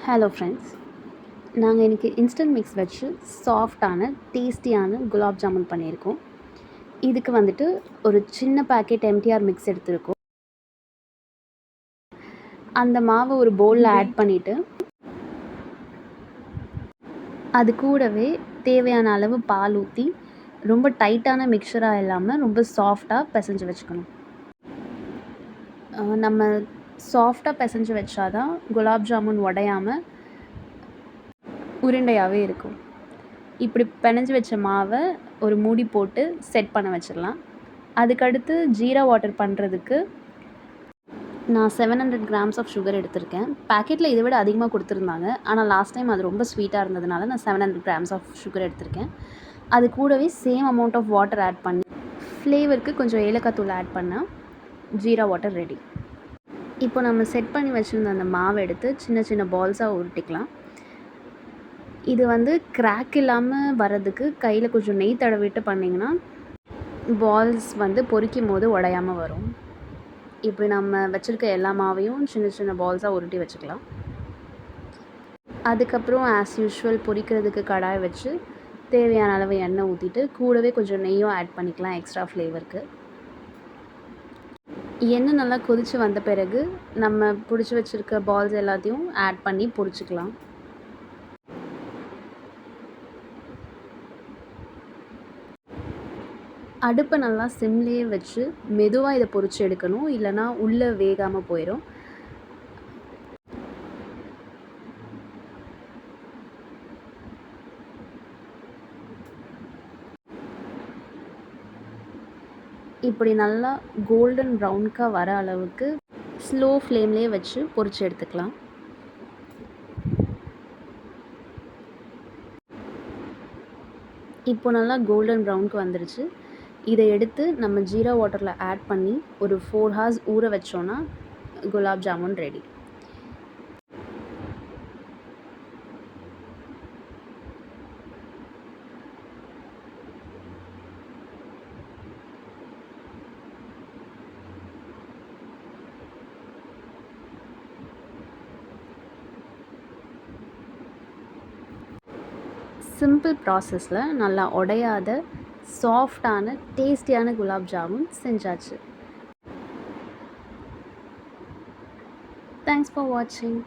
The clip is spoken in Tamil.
ஹலோ ஃப்ரெண்ட்ஸ், நாங்கள் இன்றைக்கி இன்ஸ்டன்ட் மிக்ஸ் வச்சு சாஃப்டான டேஸ்டியான குலாப் ஜாமுன் பண்ணியிருக்கோம். இதுக்கு வந்துட்டு ஒரு சின்ன பேக்கெட் எம்டிஆர் மிக்ஸ் எடுத்துருக்கோம். அந்த மாவை ஒரு பவுலில் ஆட் பண்ணிவிட்டு அது கூடவே தேவையான அளவு பால் ஊற்றி ரொம்ப டைட்டான மிக்சராக இல்லாமல் ரொம்ப சாஃப்டாக பிசைஞ்சு வச்சுக்கணும். நம்ம சாஃப்டாக பிசைஞ்சு வச்சாதான் குலாப் ஜாமுன் உடையாமல் உருண்டையாகவே இருக்கும். இப்படி பிணைஞ்சு வச்ச மாவை ஒரு மூடி போட்டு செட் பண்ண வச்சிடலாம். அதுக்கடுத்து ஜீரா வாட்டர் பண்ணுறதுக்கு நான் 700 கிராம்ஸ் ஆஃப் சுகர் எடுத்திருக்கேன். பேக்கெட்டில் இதை விட அதிகமாக கொடுத்துருந்தாங்க. ஆனால் லாஸ்ட் டைம் அது ரொம்ப ஸ்வீட்டாக இருந்ததுனால நான் 700 கிராம்ஸ் ஆஃப் சுகர் எடுத்திருக்கேன். அது கூடவே same amount of water add பண்ணி ஃப்ளேவருக்கு கொஞ்சம் ஏலக்காய் தூள் ஆட் பண்ணால் ஜீரா வாட்டர் ரெடி. இப்போ நம்ம செட் பண்ணி வச்சுருந்த அந்த மாவை எடுத்து சின்ன சின்ன பால்ஸாக உருட்டிக்கலாம். இது வந்து கிராக் இல்லாமல் வரதுக்கு கையில் கொஞ்சம் நெய் தடவிட்டு பண்ணிங்கன்னா பால்ஸ் வந்து பொரிக்கும் போது உடையாமல் வரும். இப்படி நம்ம வச்சுருக்க எல்லா மாவையும் சின்ன சின்ன பால்ஸாக உருட்டி வச்சுக்கலாம். அதுக்கப்புறம் ஆஸ் யூஷுவல் பொரிக்கிறதுக்கு கடாய் வச்சு தேவையான அளவு எண்ணெய் ஊற்றிட்டு கூடவே கொஞ்சம் நெய்யும் ஆட் பண்ணிக்கலாம் எக்ஸ்ட்ரா ஃப்ளேவருக்கு. எண்ணெய் நல்லா கொதித்து வந்த பிறகு நம்ம பிடிச்சி வச்சுருக்க பால்ஸ் எல்லாத்தையும் ஆட் பண்ணி பொரிச்சிக்கலாம். அடுப்பை நல்லா சிம்லேயே வச்சு மெதுவாக இதை பொரிச்சு எடுக்கணும், இல்லைனா உள்ளே வேகாமல் போயிடும். இப்படி நல்லா கோல்டன் ப்ரௌனுக்காக வர அளவுக்கு ஸ்லோ ஃப்ளேம்லேயே வச்சு பொரிச்சு எடுத்துக்கலாம். இப்போ நல்லா கோல்டன் ப்ரௌனுக்கு வந்துருச்சு. இதை எடுத்து நம்ம ஜீரா வாட்டரில் ஆட் பண்ணி ஒரு 4 hours ஊற வச்சோன்னா குலாப் ஜாமுன் ரெடி. சிம்பிள் ப்ராசஸில் நல்லா உடையாத சாஃப்டான டேஸ்டியான குலாப் ஜாமுன் செஞ்சாச்சு. தேங்க்ஸ் ஃபார் வாட்சிங்.